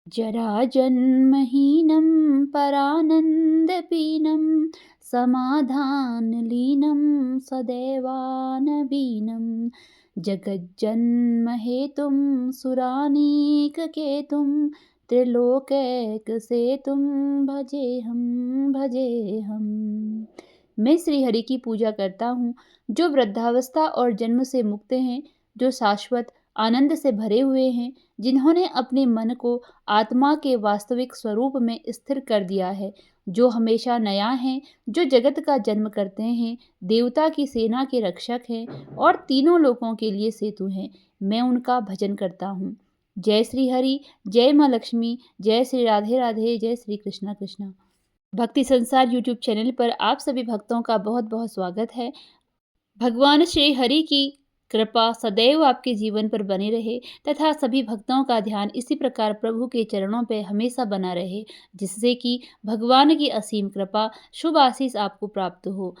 जराजन्महीनं परानन्दपीनं समाधानलीनं सदैवानवीनं जगज्जन्महेतुं सुरानीककेतुं त्रिलोकैकसेतुं भजेऽहं। मैं श्री हरि की पूजा करता हूँ, जो वृद्धावस्था और जन्म से मुक्त हैं, जो शाश्वत आनंद से भरे हुए हैं, जिन्होंने अपने मन को आत्मा के वास्तविक स्वरूप में स्थिर कर दिया है, जो हमेशा नया है, जो जगत का जन्म करते हैं, देवता की सेना के रक्षक हैं और तीनों लोकों के लिए सेतु हैं। मैं उनका भजन करता हूँ। जय श्री हरि, जय माँ लक्ष्मी, जय श्री राधे राधे, जय श्री कृष्णा कृष्णा। भक्ति संसार यूट्यूब चैनल पर आप सभी भक्तों का बहुत बहुत स्वागत है। भगवान श्री हरि की कृपा सदैव आपके जीवन पर बनी रहे तथा सभी भक्तों का ध्यान इसी प्रकार प्रभु के चरणों पर हमेशा बना रहे, जिससे कि भगवान की असीम कृपा शुभ आशीष आपको प्राप्त हो।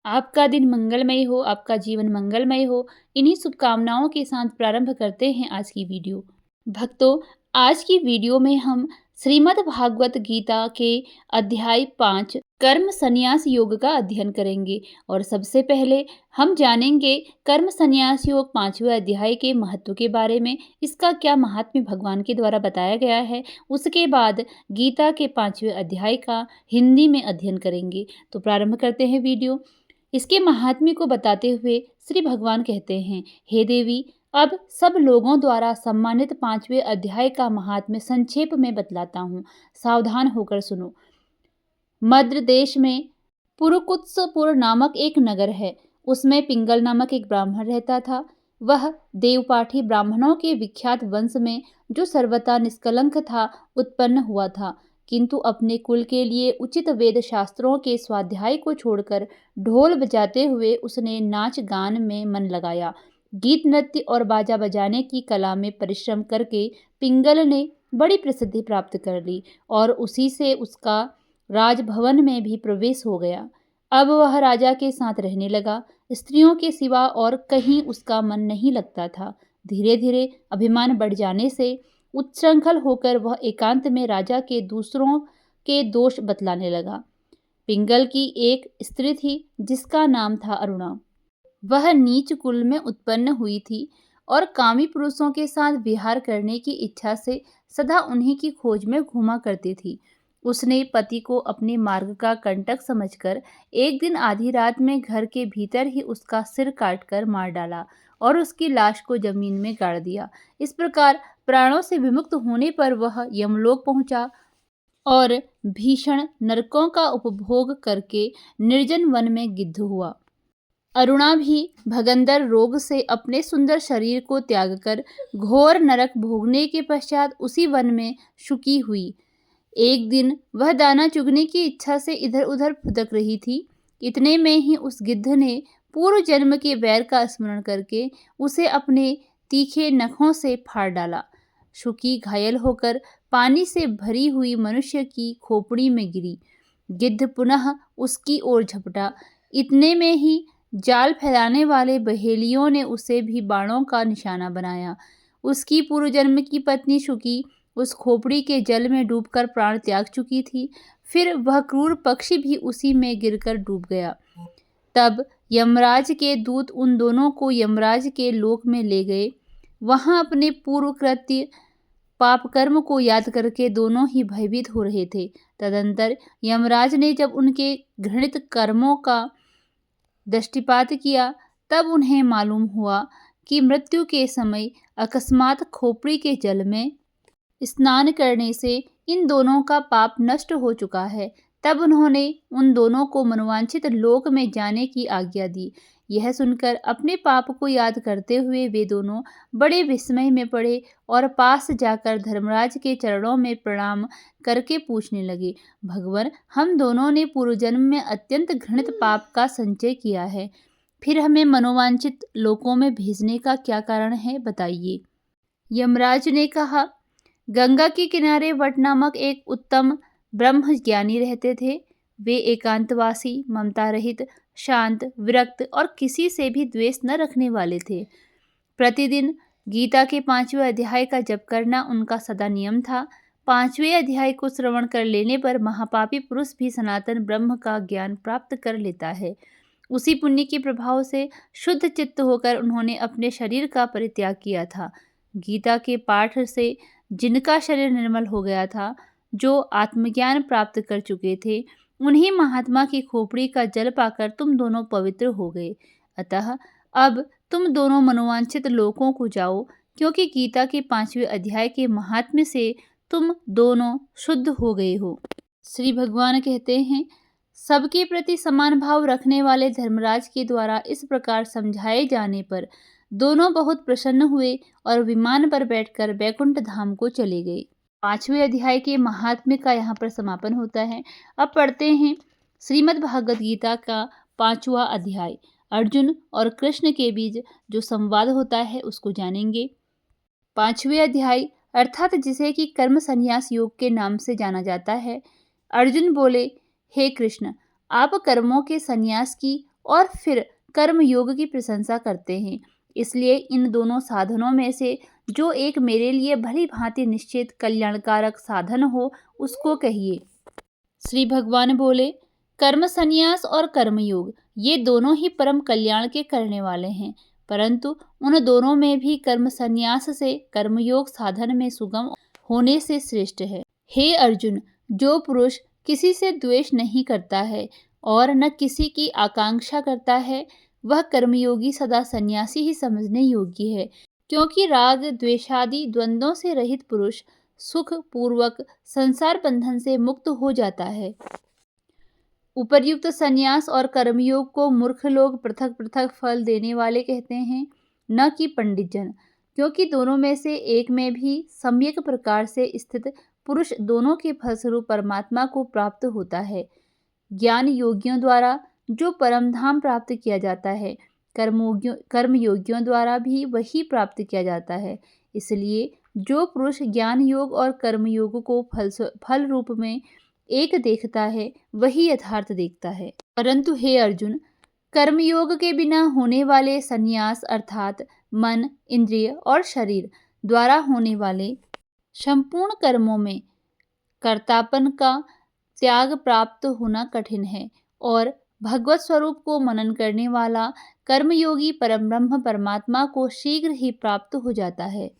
आपका दिन मंगलमय हो, आपका जीवन मंगलमय हो। इन्हीं शुभकामनाओं के साथ प्रारंभ करते हैं आज की वीडियो। भक्तों, आज की वीडियो में हम श्रीमद् भागवत गीता के अध्याय 5 कर्म संन्यास योग का अध्ययन करेंगे और सबसे पहले हम जानेंगे कर्म संन्यास योग 5वें अध्याय के महत्व के बारे में, इसका क्या महात्म्य भगवान के द्वारा बताया गया है। उसके बाद गीता के 5वें अध्याय का हिंदी में अध्ययन करेंगे। तो प्रारंभ करते हैं वीडियो। इसके महात्म्य को बताते हुए श्री भगवान कहते हैं, हे देवी, अब सब लोगों द्वारा सम्मानित 5वें अध्याय का महात्म्य संक्षेप में बतलाता हूँ, सावधान होकर सुनो। मद्र देश में पुरुकुत्सपुर नामक एक नगर है। उसमें पिंगल नामक एक ब्राह्मण रहता था। वह देवपाठी ब्राह्मणों के विख्यात वंश में, जो सर्वथा निष्कलंक था, उत्पन्न हुआ था, किंतु अपने कुल के लिए उचित वेद शास्त्रों के स्वाध्याय को छोड़कर ढोल बजाते हुए उसने नाच गान में मन लगाया। गीत नृत्य और बाजा बजाने की कला में परिश्रम करके पिंगल ने बड़ी प्रसिद्धि प्राप्त कर ली और उसी से उसका राजभवन में भी प्रवेश हो गया। अब वह राजा के साथ रहने लगा। स्त्रियों के सिवा और कहीं उसका मन नहीं लगता था। धीरे धीरे अभिमान बढ़ जाने से उच्छृंखल होकर वह एकांत में राजा के दूसरों के दोष बतलाने लगा। पिंगल की एक स्त्री थी जिसका नाम था अरुणा। वह नीच कुल में उत्पन्न हुई थी और कामी पुरुषों के साथ विहार करने की इच्छा से सदा उन्हीं की खोज में घूमा करती थी। उसने पति को अपने मार्ग का कंटक समझकर एक दिन आधी रात में घर के भीतर ही उसका सिर काटकर मार डाला और उसकी लाश को जमीन में गाड़ दिया। इस प्रकार प्राणों से विमुक्त होने पर वह यमलोक पहुंचा और भीषण नरकों का उपभोग करके निर्जन वन में गिद्ध हुआ। अरुणा भी भगंदर रोग से अपने सुंदर शरीर को त्याग कर घोर नरक भोगने के पश्चात उसी वन में शुकी हुई। एक दिन वह दाना चुगने की इच्छा से इधर उधर फुदक रही थी। इतने में ही उस गिद्ध ने पूर्व जन्म के वैर का स्मरण करके उसे अपने तीखे नखों से फाड़ डाला। शुकी घायल होकर पानी से भरी हुई मनुष्य की खोपड़ी में गिरी। गिद्ध पुनः उसकी ओर झपटा। इतने में ही जाल फैलाने वाले बहेलियों ने उसे भी बाणों का निशाना बनाया। उसकी पूर्व जन्म की पत्नी शुकी उस खोपड़ी के जल में डूबकर प्राण त्याग चुकी थी। फिर वह क्रूर पक्षी भी उसी में गिरकर डूब गया। तब यमराज के दूत उन दोनों को यमराज के लोक में ले गए। वहां अपने पूर्व कृत्य पाप कर्म को याद करके दोनों ही भयभीत हो रहे थे। तदंतर यमराज ने जब उनके घृणित कर्मों का दृष्टिपात किया, तब उन्हें मालूम हुआ कि मृत्यु के समय अकस्मात खोपड़ी के जल में स्नान करने से इन दोनों का पाप नष्ट हो चुका है। तब उन्होंने उन दोनों को मनोवांछित लोक में जाने की आज्ञा दी। यह सुनकर अपने पाप को याद करते हुए वे दोनों बड़े विस्मय में पड़े और पास जाकर धर्मराज के चरणों में प्रणाम करके पूछने लगे, भगवान, हम दोनों ने पूर्व जन्म में अत्यंत घृणित पाप का संचय किया है, फिर हमें मनोवांछित लोकों में भेजने का क्या कारण है, बताइए। यमराज ने कहा, गंगा के किनारे वट नामक एक उत्तम ब्रह्म ज्ञानी रहते थे। वे एकांतवासी, ममता रहित, शांत, विरक्त और किसी से भी द्वेष न रखने वाले थे। प्रतिदिन गीता के 5वें अध्याय का जप करना उनका सदा नियम था। 5वें अध्याय को श्रवण कर लेने पर महापापी पुरुष भी सनातन ब्रह्म का ज्ञान प्राप्त कर लेता है। उसी पुण्य के प्रभाव से शुद्ध चित्त होकर उन्होंने अपने शरीर का परित्याग किया था। गीता के पाठ से जिनका शरीर निर्मल हो गया था, जो आत्मज्ञान प्राप्त कर चुके थे, उन्हीं महात्मा की खोपड़ी का जल पाकर तुम दोनों पवित्र हो गए। अतः अब तुम दोनों मनोवांछित लोकों को जाओ, क्योंकि गीता के 5वें अध्याय के महात्म्य से तुम दोनों शुद्ध हो गए हो। श्री भगवान कहते हैं, सबके प्रति समान भाव रखने वाले धर्मराज के द्वारा इस प्रकार समझाए जाने पर दोनों बहुत प्रसन्न हुए और विमान पर बैठकर बैकुंठ धाम को चले गए। 5वें अध्याय के महात्म्य का यहाँ पर समापन होता है। अब पढ़ते हैं श्रीमद् भागवत गीता का 5वां अध्याय। अर्जुन और कृष्ण के बीच जो संवाद होता है उसको जानेंगे। 5वें अध्याय अर्थात जिसे कि कर्म संन्यास योग के नाम से जाना जाता है। अर्जुन बोले, हे कृष्ण, आप कर्मों के संन्यास की और फिर कर्म योग की प्रशंसा करते हैं, इसलिए इन दोनों साधनों में से जो एक मेरे लिए भली भांति निश्चित कल्याणकारक साधन हो उसको कहिए। श्री भगवान बोले, कर्म संन्यास और कर्मयोग ये दोनों ही परम कल्याण के करने वाले हैं, परंतु उन दोनों में भी कर्म संन्यास से कर्मयोग साधन में सुगम होने से श्रेष्ठ है। हे अर्जुन, जो पुरुष किसी से द्वेष नहीं करता है और न किसी की आकांक्षा करता है, वह कर्मयोगी सदा सन्यासी ही समझने योग्य है, क्योंकि राग द्वेषादि द्वंद्वों से रहित पुरुष सुख पूर्वक संसार बंधन से मुक्त हो जाता है। उपर्युक्त संन्यास और कर्मयोग को मूर्ख लोग पृथक पृथक फल देने वाले कहते हैं, न कि पंडित जन, क्योंकि दोनों में से एक में भी सम्यक प्रकार से स्थित पुरुष दोनों के फलस्वरूप परमात्मा को प्राप्त होता है। ज्ञान योगियों द्वारा जो परम धाम प्राप्त किया जाता है, कर्मयोगियों द्वारा भी वही प्राप्त किया जाता है। इसलिए जो पुरुष ज्ञान योग और कर्मयोग को फल रूप में एक देखता है, वही यथार्थ देखता है। परंतु हे अर्जुन, कर्मयोग के बिना होने वाले संन्यास अर्थात मन, इंद्रिय और शरीर द्वारा होने वाले संपूर्ण कर्मों में कर्तापन का त्याग प्राप्त होना कठिन है, और भगवत स्वरूप को मनन करने वाला कर्मयोगी परम ब्रह्म परमात्मा को शीघ्र ही प्राप्त हो जाता है।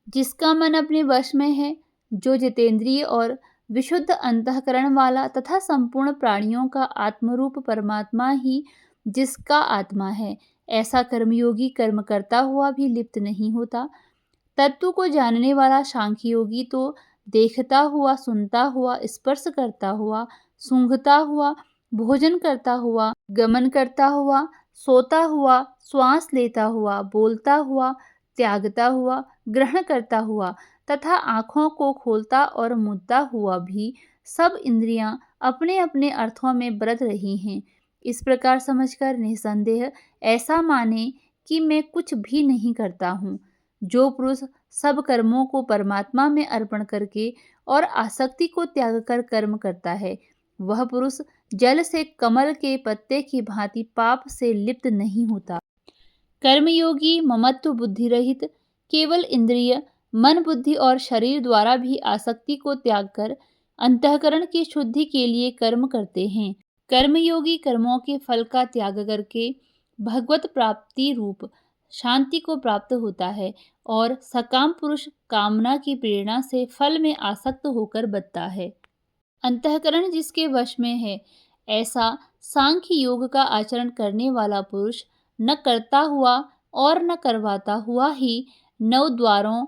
जिसका मन अपने वश में है, जो जितेंद्रिय और विशुद्ध अंतःकरण वाला तथा संपूर्ण प्राणियों का आत्मरूप परमात्मा ही जिसका आत्मा है, ऐसा कर्मयोगी कर्म करता हुआ भी लिप्त नहीं होता। तत्व को जानने वाला सांख्य योगी तो देखता हुआ, सुनता हुआ, स्पर्श करता हुआ, सूंघता हुआ, भोजन करता हुआ, गमन करता हुआ, सोता हुआ, श्वास लेता हुआ, बोलता हुआ, त्यागता हुआ, ग्रहण करता हुआ तथा आँखों को खोलता और मुदता हुआ भी सब इंद्रियां अपने अपने अर्थों में बरत रही हैं। इस प्रकार समझकर निसंदेह ऐसा माने कि मैं कुछ भी नहीं करता हूँ। जो पुरुष सब कर्मों को परमात्मा में अर्पण करके और आसक्ति को त्याग कर कर्म करता है, वह पुरुष जल से कमल के पत्ते की भांति पाप से लिप्त नहीं होता। कर्मयोगी ममत्व बुद्धि रहित केवल इंद्रिय, मन, बुद्धि और शरीर द्वारा भी आसक्ति को त्याग कर अंतःकरण की शुद्धि के लिए कर्म करते हैं। कर्मयोगी कर्मों के फल का त्याग करके भगवत प्राप्ति रूप शांति को प्राप्त होता है, और सकाम पुरुष कामना की प्रेरणा से फल में आसक्त होकर बदता है। अंतःकरण जिसके वश में है, ऐसा सांख्य योग का आचरण करने वाला पुरुष न करता हुआ और न करवाता हुआ ही 9 द्वारों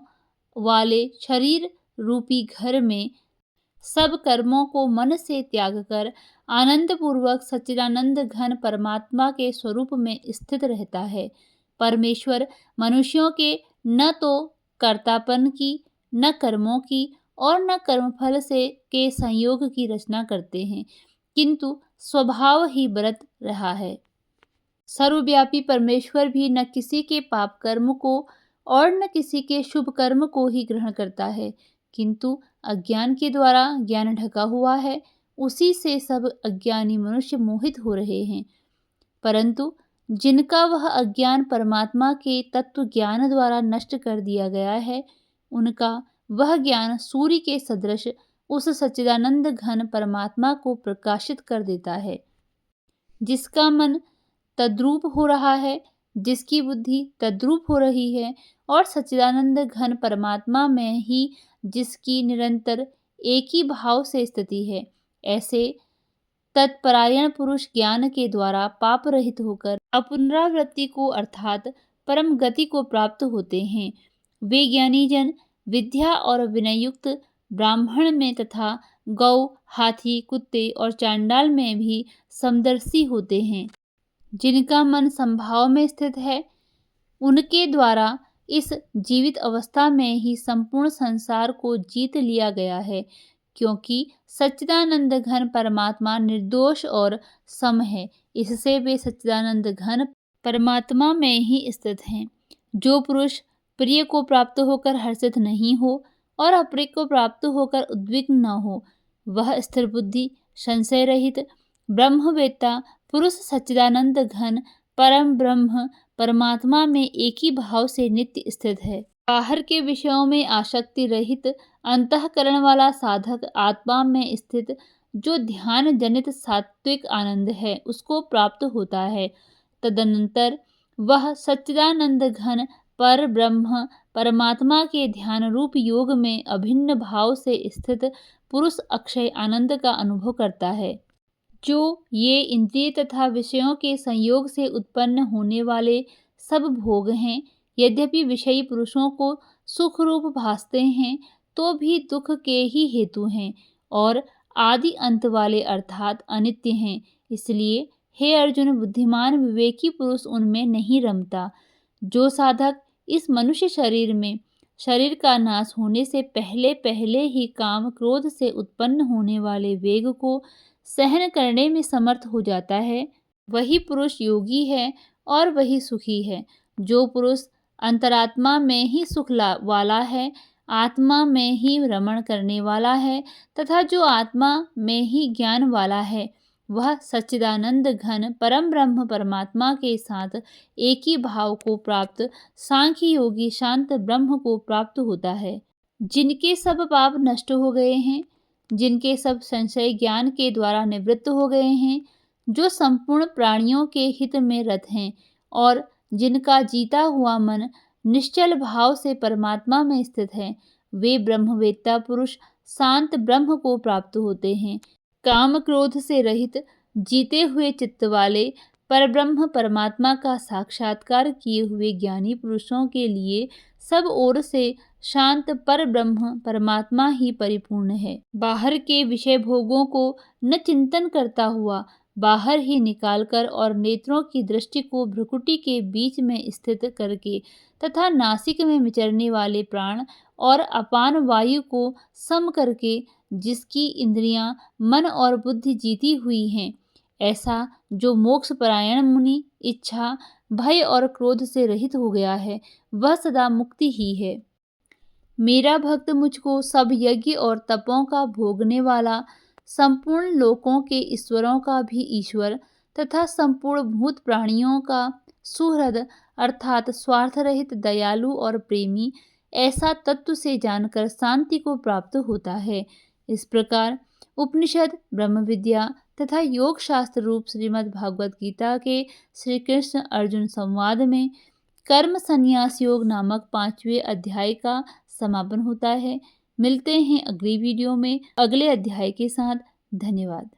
वाले शरीर रूपी घर में सब कर्मों को मन से त्याग कर आनंद पूर्वक सच्चिदानंद घन परमात्मा के स्वरूप में स्थित रहता है। परमेश्वर मनुष्यों के न तो कर्तापन की, न कर्मों की और न कर्मफल से के संयोग की रचना करते हैं, किंतु स्वभाव ही बरत रहा है। सर्वव्यापी परमेश्वर भी न किसी के पाप कर्म को और न किसी के शुभ कर्म को ही ग्रहण करता है, किंतु अज्ञान के द्वारा ज्ञान ढका हुआ है, उसी से सब अज्ञानी मनुष्य मोहित हो रहे हैं। परंतु जिनका वह अज्ञान परमात्मा के तत्व ज्ञान द्वारा नष्ट कर दिया गया है, उनका वह ज्ञान सूर्य के सदृश उस सच्चिदानंद घन परमात्मा को प्रकाशित कर देता है। जिसका मन तद्रूप हो रहा है, जिसकी बुद्धि तद्रूप हो रही है और सच्चिदानंद घन परमात्मा में ही जिसकी निरंतर एक ही भाव से स्थिति है, ऐसे तत्परायण पुरुष ज्ञान के द्वारा पाप रहित होकर अपुनरावृत्ति को अर्थात परम गति को प्राप्त होते हैं। वे ज्ञानी जन विद्या और विनयुक्त ब्राह्मण में तथा गौ, हाथी, कुत्ते और चांडाल में भी समदर्शी होते हैं। जिनका मन संभाव में स्थित है, उनके द्वारा इस जीवित अवस्था में ही संपूर्ण संसार को जीत लिया गया है, क्योंकि सच्चिदानंद घन परमात्मा निर्दोष और सम है। इससे वे सच्चिदानंद घन परमात्मा में ही स्थित हैं। जो पुरुष प्रिय को प्राप्त होकर हर्षित नहीं हो और अप्रिय को प्राप्त होकर उद्विग्न न हो, वह स्थिर बुद्धि, संशय रहित ब्रह्मवेत्ता पुरुष सच्चिदानंद घन परम ब्रह्म परमात्मा में एक ही भाव से नित्य स्थित है। बाहर के विषयों में आसक्ति रहित अंतःकरण वाला साधक आत्मा में स्थित जो ध्यान जनित सात्विक आनंद है, उसको प्राप्त होता है। तदनंतर वह सच्चिदानंद घन पर ब्रह्म परमात्मा के ध्यान रूप योग में अभिन्न भाव से स्थित पुरुष अक्षय आनंद का अनुभव करता है। जो ये इंद्रिय तथा विषयों के संयोग से उत्पन्न होने वाले सब भोग हैं, यद्यपि विषयी पुरुषों को सुख रूप भासते हैं, तो भी दुख के ही हेतु हैं और आदि अंत वाले अर्थात अनित्य हैं। इसलिए हे अर्जुन, बुद्धिमान विवेकी पुरुष उनमें नहीं रमता। जो साधक इस मनुष्य शरीर में शरीर का नाश होने से पहले पहले ही काम क्रोध से उत्पन्न होने वाले वेग को सहन करने में समर्थ हो जाता है, वही पुरुष योगी है और वही सुखी है। जो पुरुष अंतरात्मा में ही सुख वाला है, आत्मा में ही रमण करने वाला है तथा जो आत्मा में ही ज्ञान वाला है, वह सच्चिदानंद घन परम ब्रह्म परमात्मा के साथ एक ही भाव को प्राप्त सांख्य योगी शांत ब्रह्म को प्राप्त होता है। जिनके सब पाप नष्ट हो गए हैं, जिनके सब संशय ज्ञान के द्वारा निवृत्त हो गए हैं, जो संपूर्ण प्राणियों के हित में रत हैं और जिनका जीता हुआ मन निश्चल भाव से परमात्मा में स्थित है, वे ब्रह्मवेत्ता पुरुष शांत ब्रह्म को प्राप्त होते हैं। काम क्रोध से रहित जीते हुए चित्त वाले परब्रह्म परमात्मा का साक्षात्कार किए हुए ज्ञानी पुरुषों के लिए सब ओर से शांत पर ब्रह्म परमात्मा ही परिपूर्ण है। बाहर के विषय भोगों को न चिंतन करता हुआ बाहर ही निकालकर और नेत्रों की दृष्टि को भ्रुकुटी के बीच में स्थित करके तथा नासिक में विचरने वाले प्राण और अपान वायु को सम करके जिसकी इंद्रियां, मन और बुद्धि जीती हुई हैं, ऐसा जो मोक्ष परायण मुनि इच्छा, भय और क्रोध से रहित हो गया है, वह सदा मुक्ति ही है। मेरा भक्त मुझको सब यज्ञ और तपों का भोगने वाला, संपूर्ण लोकों के ईश्वरों का भी ईश्वर तथा संपूर्ण भूत प्राणियों का सुहृद अर्थात स्वार्थ रहित दयालु और प्रेमी ऐसा तत्व से जानकर शांति को प्राप्त होता है। इस प्रकार उपनिषद, ब्रह्म विद्या तथा योग शास्त्र रूप श्रीमद् भागवत गीता के श्री कृष्ण अर्जुन संवाद में कर्म संन्यास योग नामक 5वें अध्याय का समापन होता है। मिलते हैं अगली वीडियो में अगले अध्याय के साथ। धन्यवाद।